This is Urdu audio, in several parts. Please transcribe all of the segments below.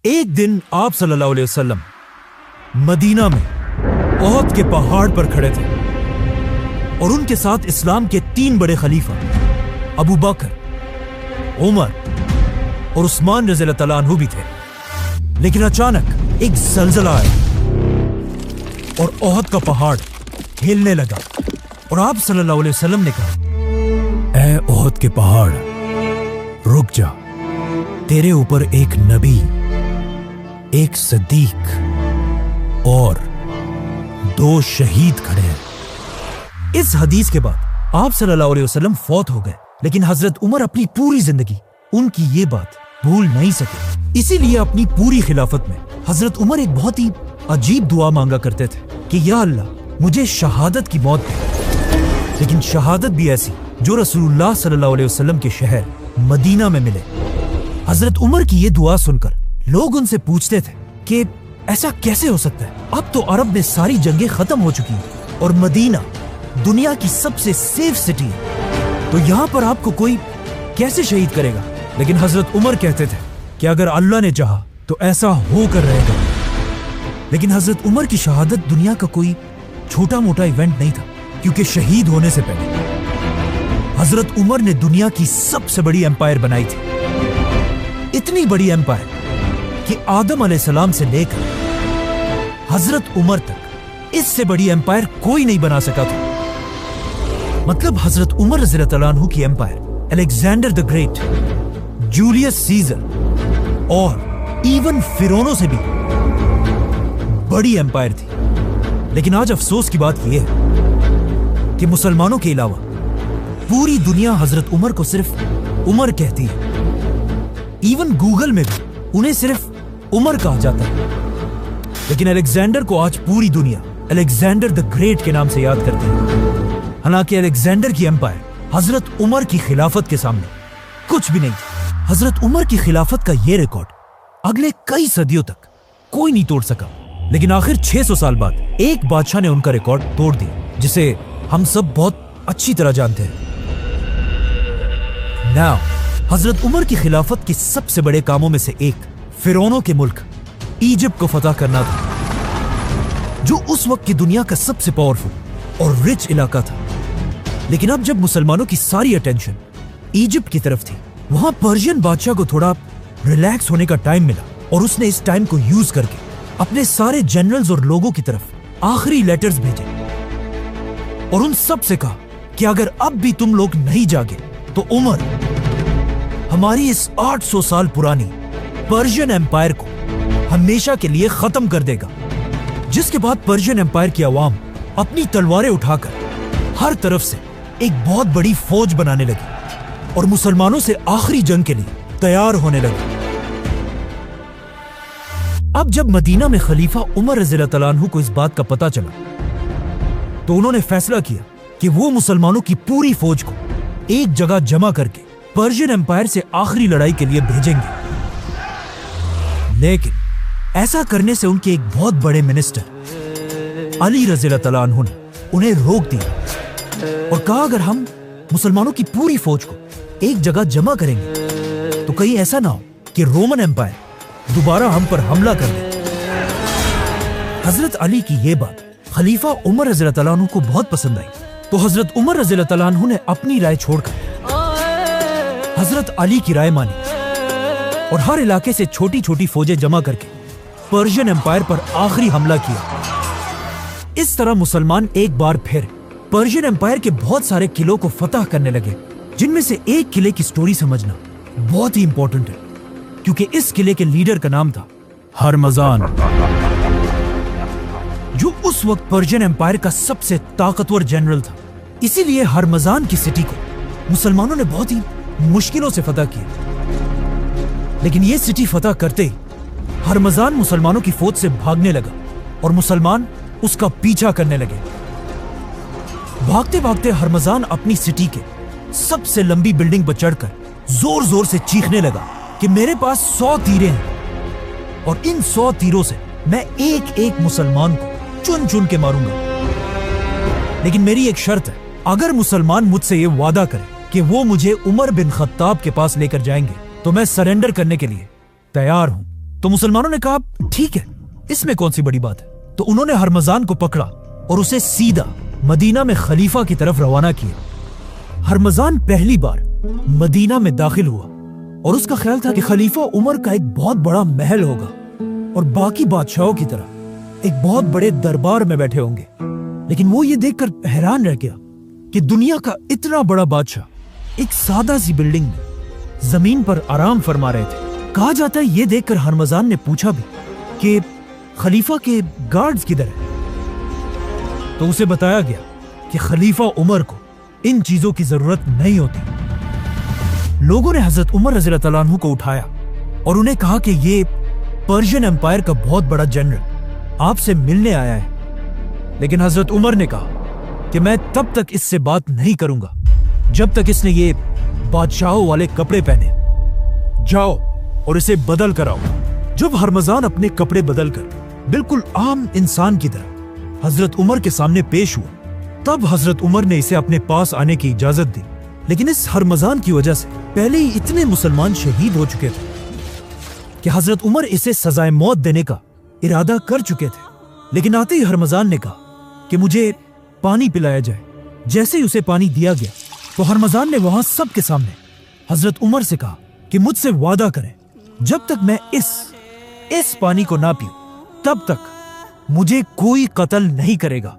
ایک دن آپ صلی اللہ علیہ وسلم مدینہ میں احد کے پہاڑ پر کھڑے تھے اور ان کے ساتھ اسلام کے 3 بڑے خلیفہ ابو بکر، عمر اور عثمان رضی اللہ تعالیٰ عنہ بھی تھے۔ لیکن اچانک ایک زلزلہ آیا اور احد کا پہاڑ ہلنے لگا اور آپ صلی اللہ علیہ وسلم نے کہا، اے احد کے پہاڑ رک جا، تیرے اوپر ایک نبی، ایک صدیق اور 2 شہید کھڑے ہیں۔ اس حدیث کے بعد آپ صلی اللہ علیہ وسلم فوت ہو گئے، لیکن حضرت عمر اپنی پوری زندگی ان کی یہ بات بھول نہیں سکے۔ اسی لیے اپنی پوری خلافت میں حضرت عمر ایک بہت ہی عجیب دعا مانگا کرتے تھے کہ یا اللہ مجھے شہادت کی موت دے، لیکن شہادت بھی ایسی جو رسول اللہ صلی اللہ علیہ وسلم کے شہر مدینہ میں ملے۔ حضرت عمر کی یہ دعا سن کر لوگ ان سے پوچھتے تھے کہ ایسا کیسے ہو سکتا ہے؟ اب تو عرب میں ساری جنگیں ختم ہو چکی ہیں اور مدینہ دنیا کی سب سے سیف سٹی ہے، تو یہاں پر آپ کو کوئی کیسے شہید کرے گا؟ لیکن حضرت عمر کہتے تھے کہ اگر اللہ نے چاہا تو ایسا ہو کر رہے گا۔ لیکن حضرت عمر کی شہادت دنیا کا کوئی چھوٹا موٹا ایونٹ نہیں تھا، کیونکہ شہید ہونے سے پہلے حضرت عمر نے دنیا کی سب سے بڑی ایمپائر بنائی تھی۔ اتنی بڑی ایمپائر کہ آدم علیہ السلام سے لے کر حضرت عمر تک اس سے بڑی ایمپائر کوئی نہیں بنا سکا تھا۔ مطلب حضرت عمر رضی اللہ عنہ کی empire Alexander the Great, Julius Caesar اور ایون فرعونوں سے بھی بڑی ایمپائر تھی۔ لیکن آج افسوس کی بات یہ ہے کہ مسلمانوں کے علاوہ پوری دنیا حضرت عمر کو صرف عمر کہتی ہے۔ ایون گوگل میں بھی انہیں صرف عمر کہا جاتا ہے، لیکن الیگزینڈر کو آج پوری دنیا الیگزینڈر دی گریٹ کے نام سے یاد کرتی ہے۔ حالانکہ الیگزینڈر کی ایمپائر حضرت عمر کی خلافت کے سامنے کچھ بھی نہیں تھی۔ حضرت عمر کی خلافت کا یہ ریکارڈ اگلے کئی صدیوں تک کوئی نہیں توڑ سکا، لیکن آخر 600 سال بعد ایک بادشاہ نے ان کا ریکارڈ توڑ دیا، جسے ہم سب بہت اچھی طرح جانتے ہیں۔ ناؤ حضرت عمر کی خلافت کے سب سے بڑے کاموں میں سے ایک فرعونوں کے ملک ایجپٹ کو فتح کرنا تھا، جو اس وقت کی دنیا کا سب سے پاورفل اور رچ علاقہ تھا۔ لیکن اب جب مسلمانوں کی ساری اٹینشن ایجپٹ کی طرف تھی، وہاں پرشین بادشاہ کو تھوڑا ریلیکس ہونے کا ٹائم ملا، اور اس نے اس ٹائم کو یوز کر کے اپنے سارے جنرلز اور لوگوں کی طرف آخری لیٹرز بھیجے اور ان سب سے کہا کہ اگر اب بھی تم لوگ نہیں جاگے تو عمر ہماری اس 800 سال پرانی پرشین ایمپائر کو ہمیشہ کے لیے ختم کر دے گا۔ جس کے بعد پرشین ایمپائر کی عوام اپنی تلواریں اٹھا کر ہر طرف سے ایک بہت بڑی فوج بنانے لگی اور مسلمانوں سے آخری جنگ کے لیے تیار ہونے لگی۔ اب جب مدینہ میں خلیفہ عمر رضی اللہ تعالیٰ عنہ کو اس بات کا پتہ چلا تو انہوں نے فیصلہ کیا کہ وہ مسلمانوں کی پوری فوج کو ایک جگہ جمع کر کے پرشین ایمپائر سے آخری لڑائی کے لیے بھیجیں گے۔ لیکن ایسا کرنے سے ان کے ایک بہت بڑے منسٹر علی رضی اللہ تعالیٰ عنہ نے انہیں روک دیا اور کہا اگر ہم مسلمانوں کی پوری فوج کو ایک جگہ جمع کریں گے تو کہیں ایسا نہ ہو کہ رومن ایمپائر دوبارہ ہم پر حملہ کر دے۔ حضرت علی کی یہ بات خلیفہ عمر رضی اللہ تعالیٰ عنہ کو بہت پسند آئی، تو حضرت عمر رضی اللہ تعالیٰ عنہ نے اپنی رائے چھوڑ کر حضرت علی کی رائے مانی اور ہر علاقے سے چھوٹی چھوٹی فوجیں جمع کر کے پرشین ایمپائر پر آخری حملہ کیا۔ اس طرح مسلمان ایک بار پھر پرشین ایمپائر کے بہت سارے قلعوں کو فتح کرنے لگے، جن میں سے ایک قلعے کی سٹوری سمجھنا بہت ہی امپورٹنٹ ہے، کیونکہ اس قلعے کے لیڈر کا نام تھا ہرمزان، جو اس وقت پرشین ایمپائر کا سب سے طاقتور جنرل تھا۔ اسی لیے ہرمزان کی سٹی کو مسلمانوں نے بہت ہی مشکلوں سے فتح کیا، لیکن یہ سٹی فتح کرتے ہی ہرمزان مسلمانوں کی فوج سے بھاگنے لگا اور مسلمان اس کا پیچھا کرنے لگے۔ بھاگتے بھاگتے ہرمزان اپنی سٹی کے سب سے لمبی بلڈنگ پر چڑھ کر زور زور سے چیخنے لگا کہ میرے پاس 100 تیرے ہیں اور ان 100 تیروں سے میں ایک ایک مسلمان کو چن چن کے ماروں گا، لیکن میری ایک شرط ہے، اگر مسلمان مجھ سے یہ وعدہ کرے کہ وہ مجھے عمر بن خطاب کے پاس لے کر جائیں گے تو میں سرنڈر کرنے کے لیے تیار ہوں۔ تو مسلمانوں نے کہا ٹھیک ہے، اس میں کون سی بڑی بات ہے۔ تو انہوں نے ہرمزان کو پکڑا اور اسے سیدھا مدینہ میں خلیفہ کی طرف روانہ کیا۔ ہرمزان پہلی بار مدینہ میں داخل ہوا اور اس کا خیال تھا کہ خلیفہ عمر کا ایک بہت بڑا محل ہوگا اور باقی بادشاہوں کی طرح ایک بہت بڑے دربار میں بیٹھے ہوں گے، لیکن وہ یہ دیکھ کر حیران رہ گیا کہ دنیا کا اتنا بڑا بادشاہ ایک سادہ سی بلڈنگ میں زمین پر آرام فرما رہے تھے۔ کہا جاتا ہے یہ دیکھ کر ہرمزان نے پوچھا بھی کہ خلیفہ کے گارڈز کدھر ہیں؟ تو اسے بتایا گیا کہ خلیفہ عمر کو ان چیزوں کی ضرورت نہیں ہوتی۔ لوگوں نے حضرت عمر رضی اللہ تعالیٰ عنہ کو اٹھایا اور انہیں کہا کہ یہ پرشین امپائر کا بہت بڑا جنرل آپ سے ملنے آیا ہے، لیکن حضرت عمر نے کہا کہ میں تب تک اس سے بات نہیں کروں گا جب تک اس نے یہ بادشاہوں والے کپڑے پہنے۔ جاؤ اور اسے بدل کر آؤ۔ جب ہرمزان اپنے کپڑے بدل کر بالکل عام انسان کی طرح حضرت عمر کے سامنے پیش ہوا، تب حضرت عمر نے اسے اپنے پاس آنے کی اجازت دی، لیکن اس ہرمزان کی وجہ سے پہلے ہی اتنے مسلمان شہید ہو چکے تھے کہ حضرت عمر اسے سزائے موت دینے کا ارادہ کر چکے تھے۔ لیکن آتے ہی ہرمزان نے کہا کہ مجھے پانی پلایا جائے۔ جیسے ہی اسے پانی دیا گیا تو ہرمزان نے وہاں سب کے سامنے حضرت عمر سے کہا کہ مجھ سے وعدہ کریں جب تک میں اس پانی کو نہ پیوں تب تک مجھے کوئی قتل نہیں کرے گا۔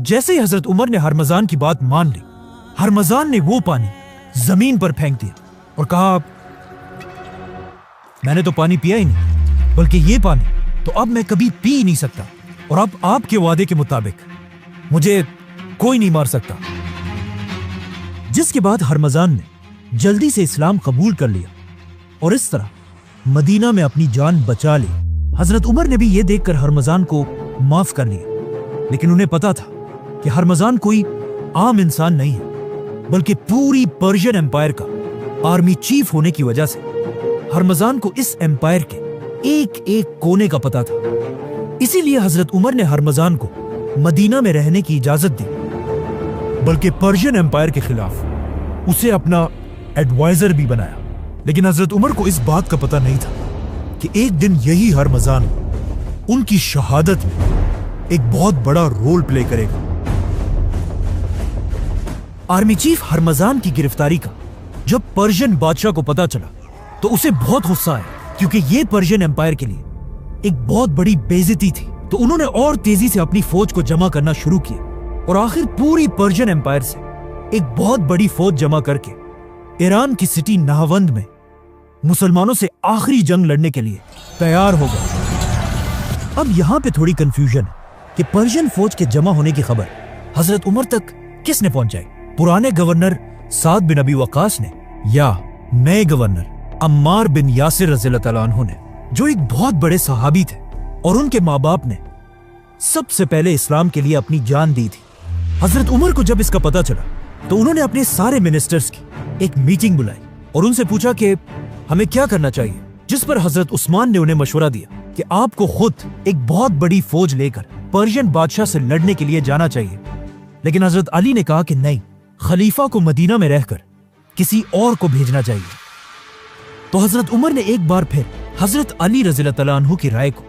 جیسے ہی حضرت عمر نے ہرمزان کی بات مان لی، ہرمزان نے وہ پانی زمین پر پھینک دیا اور کہا میں نے تو پانی پیا ہی نہیں، بلکہ یہ پانی تو اب میں کبھی پی ہی نہیں سکتا، اور اب آپ کے وعدے کے مطابق مجھے کوئی نہیں مار سکتا۔ جس کے بعد ہرمزان نے جلدی سے اسلام قبول کر لیا اور اس طرح مدینہ میں اپنی جان بچا لی۔ حضرت عمر نے بھی یہ دیکھ کر ہرمزان کو معاف کر لیا، لیکن انہیں پتا تھا کہ ہرمزان کوئی عام انسان نہیں ہے، بلکہ پوری پرشین امپائر کا آرمی چیف ہونے کی وجہ سے ہرمزان کو اس امپائر کے ایک ایک کونے کا پتا تھا۔ اسی لیے حضرت عمر نے ہرمزان کو مدینہ میں رہنے کی اجازت دی، بلکہ پرشین امپائر کے خلاف اسے اپنا ایڈوائزر بھی بنایا۔ لیکن حضرت عمر کو اس بات کا پتہ نہیں تھا کہ ایک دن یہی ہرمزان ان کی شہادت میں ایک بہت بڑا رول پلے کرے گا۔ آرمی چیف ہرمزان کی گرفتاری کا جب پرشین بادشاہ کو پتا چلا تو اسے بہت غصہ آیا، کیونکہ یہ پرشین امپائر کے لیے ایک بہت بڑی بے عزتی تھی۔ تو انہوں نے اور تیزی سے اپنی فوج کو جمع کرنا شروع کیا اور آخر پوری پرشین امپائر سے ایک بہت بڑی فوج جمع کر کے ایران کی سٹی نہاوند میں مسلمانوں سے آخری جنگ لڑنے کے لیے تیار ہو گئے۔ اب یہاں پہ تھوڑی کنفیوژن ہے کہ پرشین فوج کے جمع ہونے کی خبر حضرت عمر تک کس نے پہنچائی؟ پرانے گورنر سعد بن ابی وقاص نے یا نئے گورنر عمار بن یاسر رضی اللہ تعالیٰ عنہ نے، جو ایک بہت بڑے صحابی تھے اور ان کے ماں باپ نے سب سے پہلے اسلام کے لیے اپنی جان دی تھی۔ حضرت عمر کو جب اس کا پتہ چلا تو انہوں نے اپنے سارے منسٹرز کی ایک میٹنگ بلائی اور ان سے پوچھا کہ ہمیں کیا کرنا چاہیے، جس پر حضرت عثمان نے انہیں مشورہ دیا کہ آپ کو خود ایک بہت بڑی فوج لے کر پرشین بادشاہ سے لڑنے کے لیے جانا چاہیے۔ لیکن حضرت علی نے کہا کہ نہیں، خلیفہ کو مدینہ میں رہ کر کسی اور کو بھیجنا چاہیے۔ تو حضرت عمر نے ایک بار پھر حضرت علی رضی اللہ تعالیٰ عنہ کی رائے کو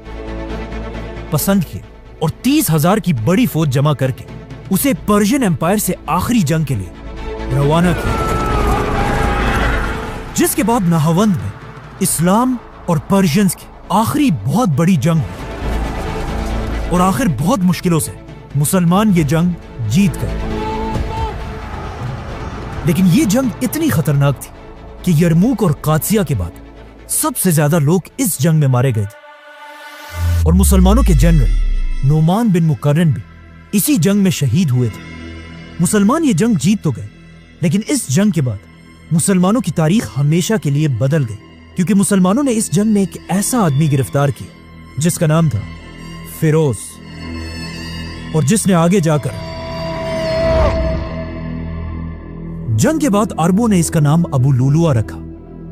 پسند کیا اور 30,000 کی بڑی فوج جمع کر کے اسے پرشین امپائر سے آخری جنگ کے لیے روانہ کیا، جس کے بعد نہاوند میں اسلام اور پرشینز کی آخری بہت بڑی جنگ ہوئی اور آخر بہت مشکلوں سے مسلمان یہ جنگ جیت گئے۔ لیکن یہ جنگ اتنی خطرناک تھی کہ یرموک اور قادسیہ کے بعد سب سے زیادہ لوگ اس جنگ میں مارے گئے تھے اور مسلمانوں کے جنرل نعمان بن مقرن بھی اسی جنگ میں شہید ہوئے تھے۔ مسلمان یہ جنگ جیت تو گئے، لیکن اس جنگ کے بعد مسلمانوں کی تاریخ ہمیشہ کے لیے بدل گئی، کیونکہ مسلمانوں نے اس جنگ میں ایک ایسا آدمی گرفتار کیا جس کا نام تھا فیروز، اور جس نے آگے جا کر جنگ کے بعد عربوں نے اس کا نام ابو لولوا رکھا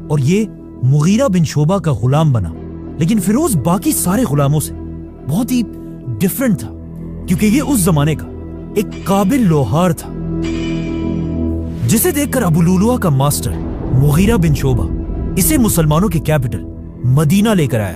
اور یہ مغیرہ بن شعبہ کا غلام بنا۔ لیکن فیروز باقی سارے غلاموں سے بہت ہی ڈیفرنٹ تھا، کیونکہ یہ اس زمانے کا ایک قابل لوہار تھا، جسے دیکھ کر ابو لولوا کا ماسٹر مغیرہ بن شعبہ اسے مسلمانوں کے کیپٹل مدینہ لے کر آیا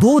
2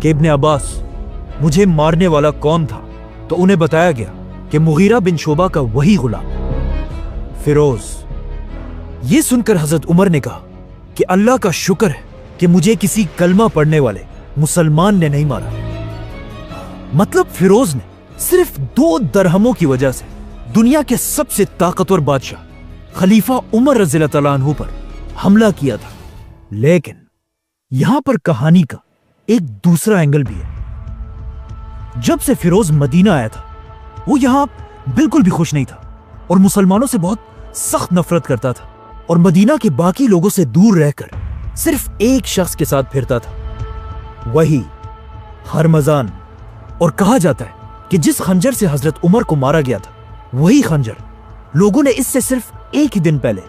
کہ ابن عباس مجھے مارنے والا کون تھا تو انہیں بتایا گیا کہ مغیرہ بن شعبہ کا وہی غلام فیروز۔ یہ سن کر حضرت عمر نے کہا کہ اللہ کا شکر ہے کہ مجھے کسی کلمہ پڑھنے والے مسلمان نے نہیں مارا۔ مطلب فیروز نے صرف 2 درہموں کی وجہ سے دنیا کے سب سے طاقتور بادشاہ خلیفہ عمر رضی اللہ تعالیٰ عنہ پر حملہ کیا تھا۔ لیکن یہاں پر کہانی کا ایک دوسرا اینگل بھی ہے۔ جب سے فیروز مدینہ آیا تھا وہ یہاں بالکل بھی خوش نہیں تھا اور مسلمانوں سے بہت سخت نفرت کرتا تھا، اور مدینہ کے باقی لوگوں سے دور رہ کر صرف ایک شخص کے ساتھ پھرتا تھا، وہی ہرمزان۔ اور کہا جاتا ہے کہ جس خنجر سے حضرت عمر کو مارا گیا تھا وہی خنجر لوگوں نے اس سے صرف ایک ہی دن پہلے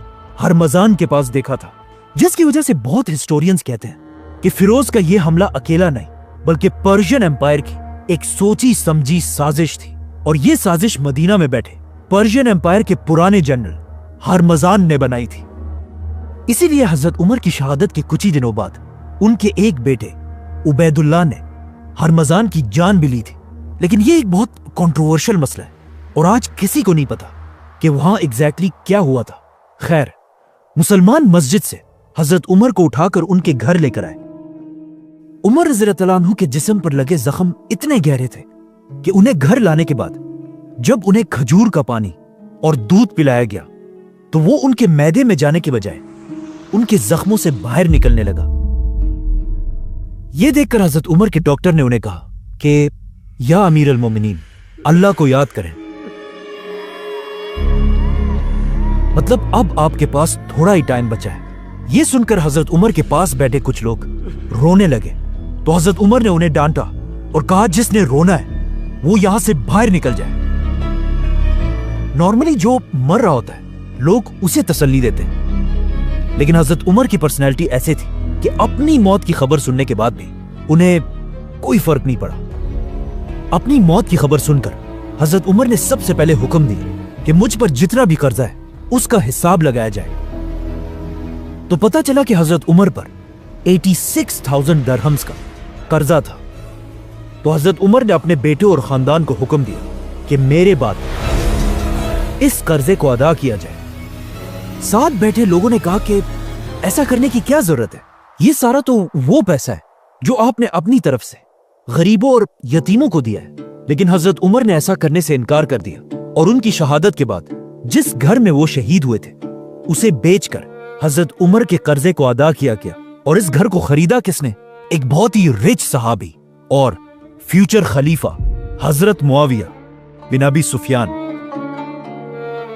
ہرمزان کے پاس دیکھا تھا، جس کی وجہ سے بہت ہسٹورینز کہتے ہیں کہ فیروز کا یہ حملہ اکیلا نہیں بلکہ پرشین امپائر کی ایک سوچی سمجھی سازش تھی، اور یہ سازش مدینہ میں بیٹھے پرشین امپائر کے پرانے جنرل ہرمزان نے بنائی تھی۔ اسی لیے حضرت عمر کی شہادت کے کچھ ہی دنوں بعد ان کے ایک بیٹے عبید اللہ نے ہرمزان کی جان بھی لی تھی۔ لیکن یہ ایک بہت کنٹروورشل مسئلہ ہے اور آج کسی کو نہیں پتا کہ وہاں ایگزیکٹلی کیا ہوا تھا۔ خیر، مسلمان مسجد سے حضرت عمر کو اٹھا کر ان کے گھر لے کر آئے۔ عمر رضی اللہ عنہ کے جسم پر لگے زخم اتنے گہرے تھے کہ انہیں گھر لانے کے بعد جب انہیں کھجور کا پانی اور دودھ پلایا گیا تو وہ ان کے معدے میں جانے کے بجائے ان کے زخموں سے باہر نکلنے لگا۔ یہ دیکھ کر حضرت عمر کے ڈاکٹر نے انہیں کہا کہ یا امیر المومنین، اللہ کو یاد کریں، مطلب اب آپ کے پاس تھوڑا ہی ٹائم بچا ہے۔ یہ سن کر حضرت عمر کے پاس بیٹھے کچھ لوگ رونے لگے تو حضرت عمر نے انہیں ڈانٹا اور کہا جس نے رونا ہے وہ یہاں سے باہر نکل جائے۔ نارملی جو مر رہا ہوتا ہے لوگ اسے تسلی دیتے ہیں، لیکن حضرت عمر کی پرسنالٹی ایسے تھی کہ اپنی موت کی خبر سننے کے بعد بھی انہیں کوئی فرق نہیں پڑا۔ اپنی موت کی خبر سن کر حضرت عمر نے سب سے پہلے حکم دیا کہ مجھ پر جتنا بھی قرضہ ہے اس کا حساب لگایا جائے۔ تو پتا چلا کہ حضرت عمر پر 86,000 درہمز کا قرضہ تھا۔ تو حضرت عمر نے اپنے بیٹے اور خاندان کو حکم دیا کہ میرے بعد اس قرضے کو ادا کیا جائے۔ ساتھ بیٹھے لوگوں نے کہا کہ ایسا کرنے کی کیا ضرورت ہے، یہ سارا تو وہ پیسہ ہے جو آپ نے اپنی طرف سے غریبوں اور یتیموں کو دیا ہے۔ لیکن حضرت عمر نے ایسا کرنے سے انکار کر دیا اور ان کی شہادت کے بعد جس گھر میں وہ شہید ہوئے تھے اسے بیچ کر حضرت عمر کے قرضے کو ادا کیا گیا۔ اور اس گھر کو خریدا کس نے؟ ایک بہت ہی رچ صحابی اور فیوچر خلیفہ حضرت معاویہ بن ابی سفیان۔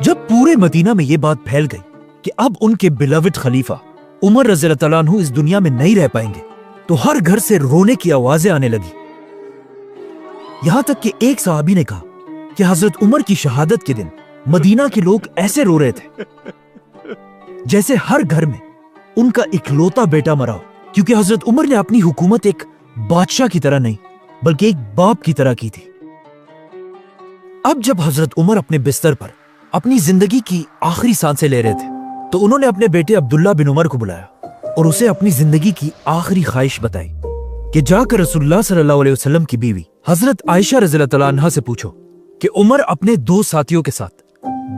جب پورے مدینہ میں یہ بات پھیل گئی کہ اب ان کے بیلوڈ خلیفہ عمر رضی اللہ تعالیٰ عنہ اس دنیا میں نہیں رہ پائیں گے تو ہر گھر سے رونے کی آوازیں آنے لگی۔ یہاں تک کہ ایک صحابی نے کہا کہ حضرت عمر کی شہادت کے دن مدینہ کے لوگ ایسے رو رہے تھے جیسے ہر گھر میں ان کا اکلوتا بیٹا مرا ہو، کیونکہ حضرت عمر نے اپنی حکومت ایک بادشاہ کی طرح نہیں بلکہ ایک باپ کی طرح کی تھی۔ اب جب حضرت عمر اپنے بستر پر اپنی زندگی کی آخری سانسیں لے رہے تھے تو انہوں نے اپنے بیٹے عبداللہ بن عمر کو بلایا اور اسے اپنی زندگی کی آخری خواہش بتائی کہ جا کر رسول اللہ صلی اللہ علیہ وسلم کی بیوی حضرت عائشہ رضی اللہ تعالیٰ عنہا سے پوچھو کہ عمر اپنے 2 ساتھیوں کے ساتھ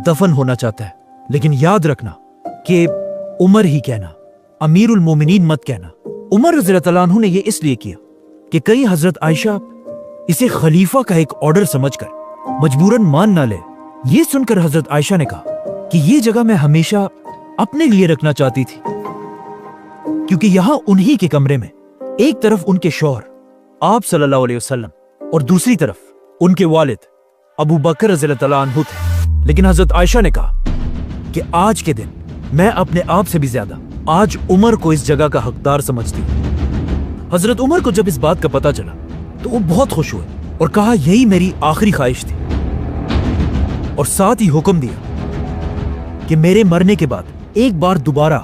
دفن ہونا چاہتا ہے، لیکن یاد رکھنا کہ عمر ہی کہنا، امیر المومنین مت کہنا۔ عمر رضی اللہ تعالیٰ عنہ نے یہ اس لیے کیا کہ کہیں حضرت عائشہ اسے خلیفہ کا ایک آرڈر سمجھ کر مجبوراً مان نہ لے۔ یہ سن کر حضرت عائشہ نے کہا کہ یہ جگہ میں ہمیشہ اپنے لیے رکھنا چاہتی تھی، کیونکہ یہاں انہی کے کمرے میں ایک طرف ان کے شوہر آپ صلی اللہ علیہ وسلم اور دوسری طرف ان کے والد ابو بکر رضی اللہ تعالیٰ عنہ تھے۔ لیکن حضرت عائشہ نے کہا کہ آج کے دن میں اپنے آپ سے بھی زیادہ آج عمر کو اس جگہ کا حقدار سمجھتی ہوں۔ حضرت عمر کو جب اس بات کا پتہ چلا تو وہ بہت خوش ہوئے اور کہا یہی میری آخری خواہش تھی، اور ساتھ ہی حکم دیا کہ میرے مرنے کے بعد ایک بار دوبارہ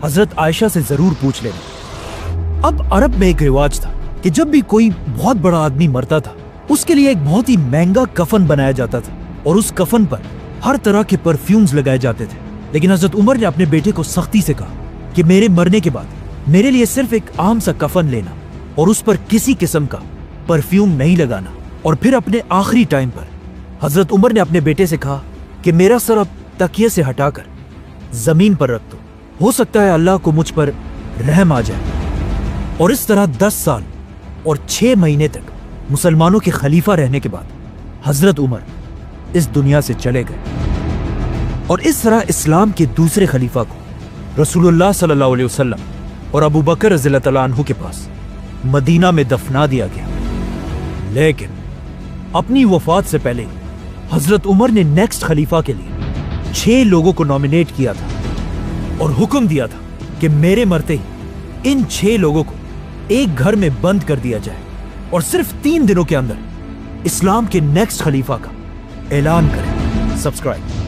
حضرت عائشہ سے ضرور پوچھ لینا۔ اب عرب میں ایک رواج تھا کہ جب بھی کوئی بہت بڑا آدمی مرتا تھا اس کے لیے ایک بہت ہی مہنگا کفن بنایا جاتا تھا اور اس کفن پر ہر طرح کے پرفیومز لگائے جاتے تھے۔ لیکن حضرت عمر نے اپنے بیٹے کو سختی سے کہا کہ میرے مرنے کے بعد میرے لیے صرف ایک عام سا کفن لینا اور اس پر کسی قسم کا پرفیوم نہیں لگانا. اور پھر اپنے آخری ٹائم پر حضرت عمر نے اپنے بیٹے سے کہا کہ میرا سر اب تکیے سے ہٹا کر زمین پر رکھ دو, ہو سکتا ہے اللہ کو مجھ پر رحم آ جائے. اور اس طرح 10 سال اور 6 مہینے تک مسلمانوں کے خلیفہ رہنے کے بعد حضرت عمر اس دنیا سے چلے گئے. اور اس طرح اسلام کے دوسرے خلیفہ کو رسول اللہ صلی اللہ علیہ وسلم اور ابو بکر رضی اللہ تعالیٰ عنہ کے پاس مدینہ میں دفنا دیا گیا. لیکن اپنی وفات سے پہلے حضرت عمر نے نیکسٹ خلیفہ کے لیے 6 لوگوں کو نامینیٹ کیا تھا اور حکم دیا تھا کہ میرے مرتے ہی ان 6 لوگوں کو ایک گھر میں بند کر دیا جائے اور صرف 3 دنوں کے اندر اسلام کے نیکسٹ خلیفہ کا اعلان کریں. سبسکرائب.